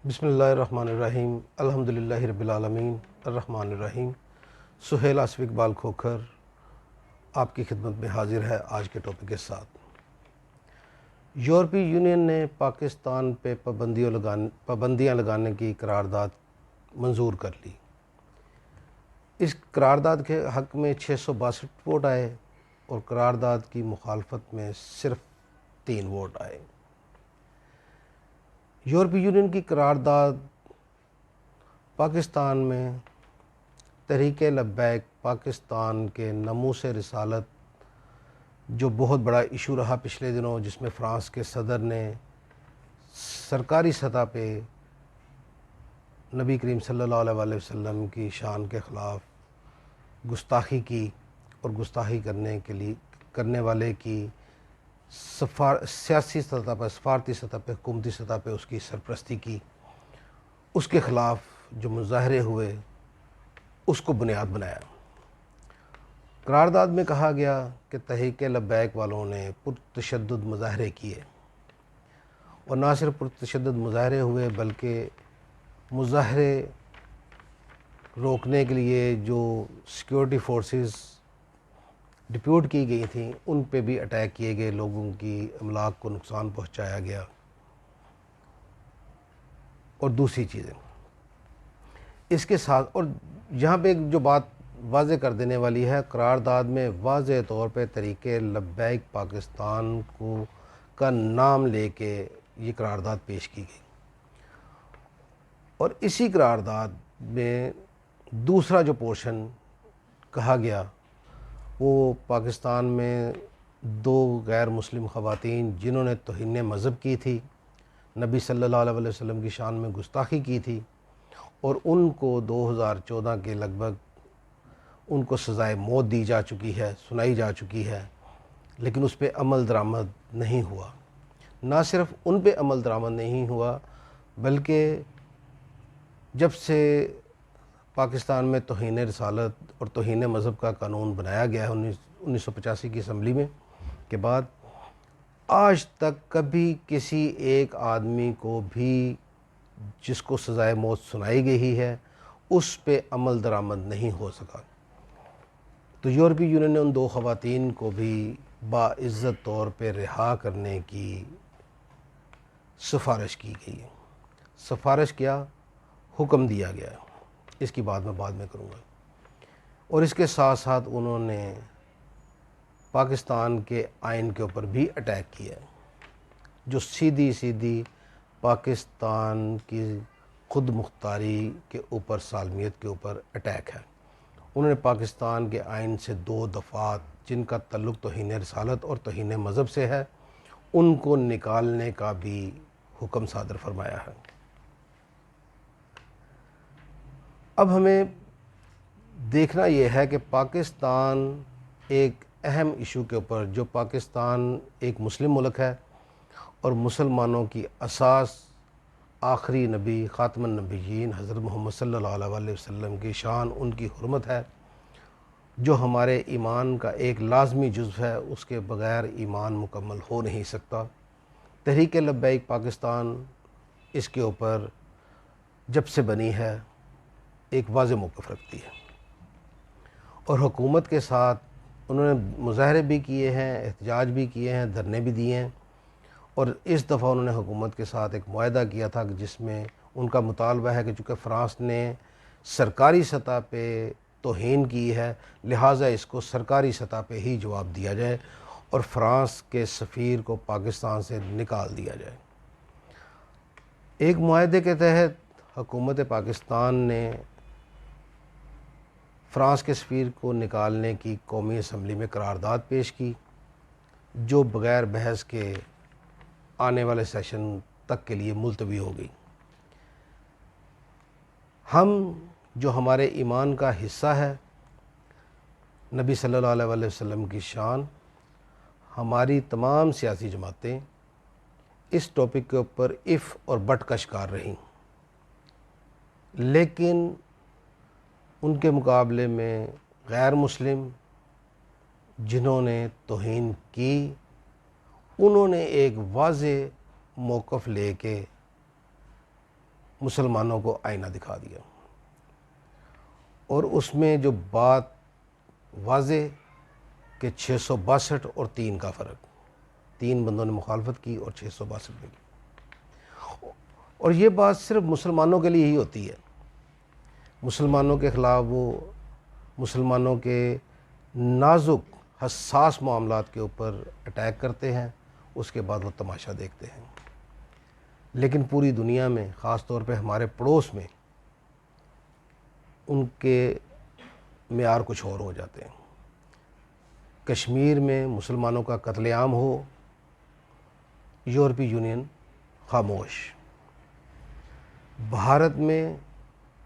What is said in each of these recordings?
بسم اللہ الرحمن الرحیم الحمدللہ رب العالمین الرحمن الرحیم۔ سہیل آصف اقبال کھوکھر آپ کی خدمت میں حاضر ہے آج کے ٹاپک کے ساتھ۔ یورپی یونین نے پاکستان پہ پابندیاں لگانے کی قرارداد منظور کر لی۔ اس قرارداد کے حق میں 662 ووٹ آئے اور قرارداد کی مخالفت میں صرف 3 ووٹ آئے۔ یورپی یونین کی قرارداد پاکستان میں تحریک لبیک پاکستان کے ناموس رسالت، جو بہت بڑا ایشو رہا پچھلے دنوں، جس میں فرانس کے صدر نے سرکاری سطح پہ نبی کریم صلی اللہ علیہ وسلم کی شان کے خلاف گستاخی کی اور گستاخی کرنے والے کی سیاسی سطح پر، سفارتی سطح پہ، حکومتی سطح پہ اس کی سرپرستی کی، اس کے خلاف جو مظاہرے ہوئے اس کو بنیاد بنایا۔ قرارداد میں کہا گیا کہ تحریک لبیک والوں نے پرتشدد مظاہرے کیے، اور نہ صرف پرتشدد مظاہرے ہوئے بلکہ مظاہرے روکنے کے لیے جو سیکیورٹی فورسز ڈپیوٹ کی گئی تھیں ان پہ بھی اٹیک کیے گئے، لوگوں کی املاک کو نقصان پہنچایا گیا اور دوسری چیزیں اس کے ساتھ۔ اور یہاں پہ ایک جو بات واضح کر دینے والی ہے، قرارداد میں واضح طور پہ تحریک لبیک پاکستان کا نام لے کے یہ قرارداد پیش کی گئی، اور اسی قرارداد میں دوسرا جو پورشن کہا گیا وہ پاکستان میں 2 غیر مسلم خواتین جنہوں نے توہین مذہب کی تھی، نبی صلی اللہ علیہ وسلم کی شان میں گستاخی کی تھی، اور ان کو 2014 کے لگ بھگ ان کو سزائے موت دی جا چکی ہے، سنائی جا چکی ہے، لیکن اس پہ عمل درآمد نہیں ہوا۔ نہ صرف ان پہ عمل درآمد نہیں ہوا بلکہ جب سے پاکستان میں توہین رسالت اور توہین مذہب کا قانون بنایا گیا ہے 1985 کی اسمبلی میں کے بعد، آج تک کبھی کسی ایک آدمی کو بھی جس کو سزائے موت سنائی گئی ہے اس پہ عمل درآمد نہیں ہو سکا۔ تو یورپی یونین نے ان 2 خواتین کو بھی باعزت طور پہ رہا کرنے کی سفارش کی گئی ہے۔ سفارش کیا، حکم دیا گیا ہے، اس کی بات میں بعد میں کروں گا۔ اور اس کے ساتھ ساتھ انہوں نے پاکستان کے آئین کے اوپر بھی اٹیک کیا ہے، جو سیدھی پاکستان کی خود مختاری کے اوپر، سالمیت کے اوپر اٹیک ہے۔ انہوں نے پاکستان کے آئین سے 2 دفعات جن کا تعلق توہین رسالت اور توہین مذہب سے ہے ان کو نکالنے کا بھی حکم صادر فرمایا ہے۔ اب ہمیں دیکھنا یہ ہے کہ پاکستان ایک اہم ایشو کے اوپر، جو پاکستان ایک مسلم ملک ہے اور مسلمانوں کی اساس آخری نبی خاتم النبیین حضرت محمد صلی اللہ علیہ وسلم کی شان، ان کی حرمت ہے، جو ہمارے ایمان کا ایک لازمی جزو ہے، اس کے بغیر ایمان مکمل ہو نہیں سکتا۔ تحریک لبیک پاکستان اس کے اوپر جب سے بنی ہے ایک واضح موقف رکھتی ہے، اور حکومت کے ساتھ انہوں نے مظاہرے بھی کیے ہیں، احتجاج بھی کیے ہیں، دھرنے بھی دیے ہیں، اور اس دفعہ انہوں نے حکومت کے ساتھ ایک معاہدہ کیا تھا جس میں ان کا مطالبہ ہے کہ چونکہ فرانس نے سرکاری سطح پہ توہین کی ہے لہٰذا اس کو سرکاری سطح پہ ہی جواب دیا جائے اور فرانس کے سفیر کو پاکستان سے نکال دیا جائے۔ ایک معاہدے کے تحت حکومت پاکستان نے فرانس کے سفیر کو نکالنے کی قومی اسمبلی میں قرارداد پیش کی، جو بغیر بحث کے آنے والے سیشن تک کے لیے ملتوی ہو گئی۔ ہم جو ہمارے ایمان کا حصہ ہے، نبی صلی اللہ علیہ وسلم کی شان، ہماری تمام سیاسی جماعتیں اس ٹاپک کے اوپر اف اور بٹ کا شکار رہیں، لیکن ان کے مقابلے میں غیر مسلم جنہوں نے توہین کی، انہوں نے ایک واضح موقف لے کے مسلمانوں کو آئینہ دکھا دیا، اور اس میں جو بات واضح کہ 662 اور 3 کا فرق، 3 بندوں نے مخالفت کی اور 662 نے کی، اور یہ بات صرف مسلمانوں کے لیے ہی ہوتی ہے۔ مسلمانوں کے خلاف وہ مسلمانوں کے نازک حساس معاملات کے اوپر اٹیک کرتے ہیں، اس کے بعد وہ تماشا دیکھتے ہیں۔ لیکن پوری دنیا میں، خاص طور پہ ہمارے پڑوس میں، ان کے معیار کچھ اور ہو جاتے ہیں۔ کشمیر میں مسلمانوں کا قتل عام ہو، یورپی یونین خاموش۔ بھارت میں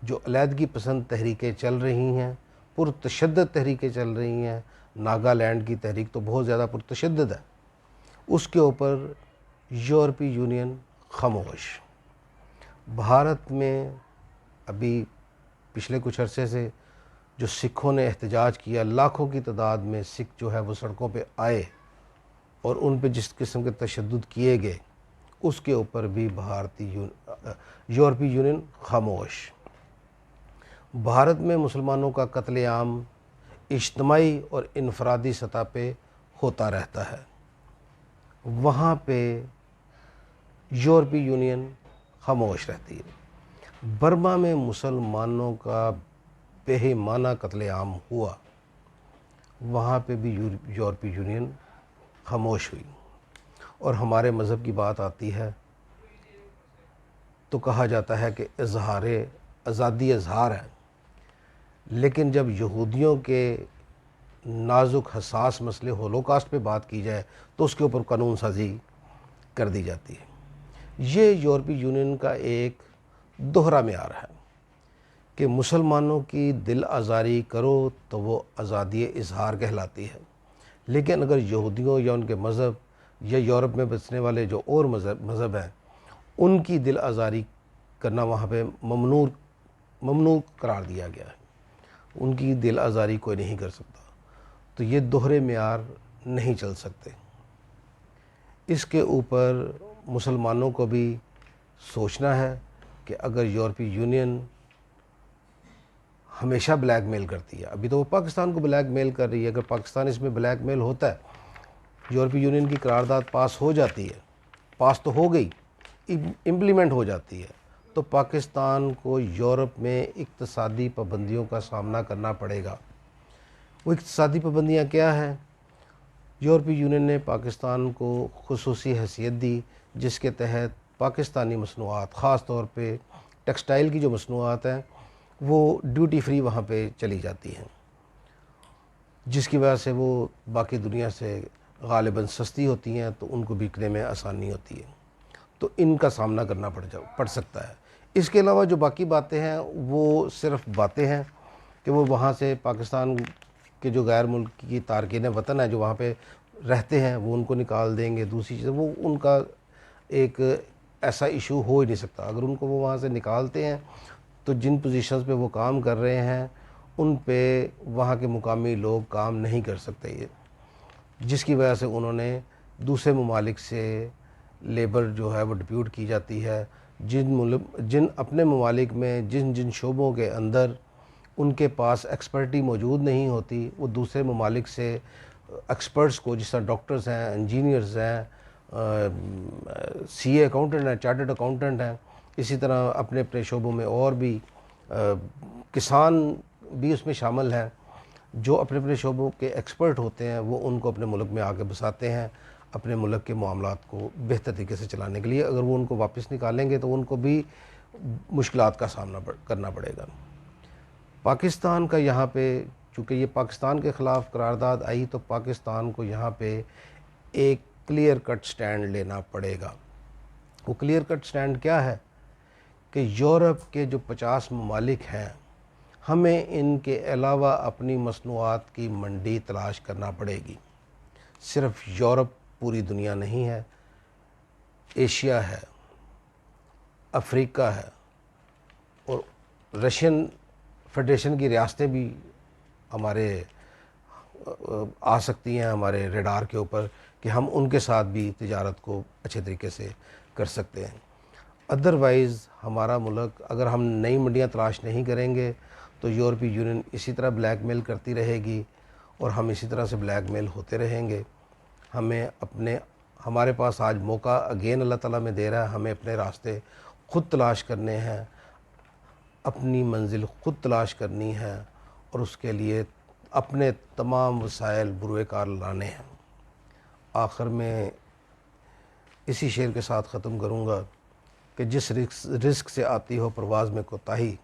جو علیحدگی پسند تحریکیں چل رہی ہیں، پرتشدد تحریکیں چل رہی ہیں، ناگالینڈ کی تحریک تو بہت زیادہ پرتشدد ہے، اس کے اوپر یورپی یونین خاموش۔ بھارت میں ابھی پچھلے کچھ عرصے سے جو سکھوں نے احتجاج کیا، لاکھوں کی تعداد میں سکھ جو ہے وہ سڑکوں پہ آئے اور ان پہ جس قسم کے تشدد کیے گئے، اس کے اوپر بھی یورپی یونین خاموش۔ بھارت میں مسلمانوں کا قتل عام اجتماعی اور انفرادی سطح پہ ہوتا رہتا ہے، وہاں پہ یورپی یونین خاموش رہتی ہے۔ برما میں مسلمانوں کا بے-معنی قتل عام ہوا، وہاں پہ بھی یورپی یونین خاموش ہوئی۔ اور ہمارے مذہب کی بات آتی ہے تو کہا جاتا ہے کہ آزادی اظہار ہے، لیکن جب یہودیوں کے نازک حساس مسئلے ہولوکاسٹ پہ بات کی جائے تو اس کے اوپر قانون سازی کر دی جاتی ہے۔ یہ یورپی یونین کا ایک دوہرا معیار ہے کہ مسلمانوں کی دل آزاری کرو تو وہ آزادی اظہار کہلاتی ہے، لیکن اگر یہودیوں یا ان کے مذہب یا یورپ میں بسنے والے جو اور مذہب ہیں، ان کی دل آزاری کرنا وہاں پہ ممنوع قرار دیا گیا ہے، ان کی دل آزاری کوئی نہیں کر سکتا، تو یہ دوہرے معیار نہیں چل سکتے۔ اس کے اوپر مسلمانوں کو بھی سوچنا ہے کہ اگر یورپی یونین ہمیشہ بلیک میل کرتی ہے، ابھی تو وہ پاکستان کو بلیک میل کر رہی ہے، اگر پاکستان اس میں بلیک میل ہوتا ہے، یورپی یونین کی قرارداد پاس ہو جاتی ہے، پاس تو ہو گئی، امپلیمنٹ ہو جاتی ہے، تو پاکستان کو یورپ میں اقتصادی پابندیوں کا سامنا کرنا پڑے گا۔ وہ اقتصادی پابندیاں کیا ہیں؟ یورپی یونین نے پاکستان کو خصوصی حیثیت دی، جس کے تحت پاکستانی مصنوعات، خاص طور پہ ٹیکسٹائل کی جو مصنوعات ہیں، وہ ڈیوٹی فری وہاں پہ چلی جاتی ہیں، جس کی وجہ سے وہ باقی دنیا سے غالباً سستی ہوتی ہیں، تو ان کو بکنے میں آسانی ہوتی ہے، تو ان کا سامنا کرنا پڑ سکتا ہے۔ اس کے علاوہ جو باقی باتیں ہیں وہ صرف باتیں ہیں کہ وہ وہاں سے پاکستان کے جو غیر ملک کی تارکین وطن ہیں جو وہاں پہ رہتے ہیں، وہ ان کو نکال دیں گے۔ دوسری چیز، وہ ان کا ایک ایسا ایشو ہو ہی نہیں سکتا۔ اگر ان کو وہ وہاں سے نکالتے ہیں تو جن پوزیشنز پہ وہ کام کر رہے ہیں ان پہ وہاں کے مقامی لوگ کام نہیں کر سکتے، جس کی وجہ سے انہوں نے دوسرے ممالک سے لیبر جو ہے وہ ڈپیوٹ کی جاتی ہے۔ جن اپنے ممالک میں جن شعبوں کے اندر ان کے پاس ایکسپرٹی موجود نہیں ہوتی، وہ دوسرے ممالک سے ایکسپرٹس کو، جس طرح ڈاکٹرز ہیں، انجینئرز ہیں، سی اے اکاؤنٹنٹ ہیں، چارٹرڈ اکاؤنٹنٹ ہیں، اسی طرح اپنے اپنے شعبوں میں اور بھی کسان بھی اس میں شامل ہیں، جو اپنے اپنے شعبوں کے ایکسپرٹ ہوتے ہیں، وہ ان کو اپنے ملک میں آ کے بساتے ہیں اپنے ملک کے معاملات کو بہتر طریقے سے چلانے کے لیے۔ اگر وہ ان کو واپس نکالیں گے تو ان کو بھی مشکلات کا سامنا کرنا پڑے گا۔ پاکستان کا یہاں پہ، چونکہ یہ پاکستان کے خلاف قرارداد آئی، تو پاکستان کو یہاں پہ ایک کلیئر کٹ سٹینڈ لینا پڑے گا۔ وہ کلیئر کٹ سٹینڈ کیا ہے کہ یورپ کے جو 50 ممالک ہیں، ہمیں ان کے علاوہ اپنی مصنوعات کی منڈی تلاش کرنا پڑے گی۔ صرف یورپ پوری دنیا نہیں ہے، ایشیا ہے، افریقہ ہے، اور رشین فیڈریشن کی ریاستیں بھی ہمارے آ سکتی ہیں ہمارے ریڈار کے اوپر کہ ہم ان کے ساتھ بھی تجارت کو اچھے طریقے سے کر سکتے ہیں۔ ادروائز ہمارا ملک اگر ہم نئی منڈیاں تلاش نہیں کریں گے تو یورپی یونین اسی طرح بلیک میل کرتی رہے گی اور ہم اسی طرح سے بلیک میل ہوتے رہیں گے. ہمارے پاس آج موقع اگین اللہ تعالیٰ میں دے رہا ہے. ہمیں اپنے راستے خود تلاش کرنے ہیں, اپنی منزل خود تلاش کرنی ہے اور اس کے لیے اپنے تمام وسائل بروئے کار لانے ہیں. آخر میں اسی شعر کے ساتھ ختم کروں گا کہ جس رزق سے آتی ہو پرواز میں کوتاہی,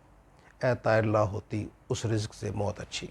اے طائر لا ہوتی اس رزق سے موت اچھی.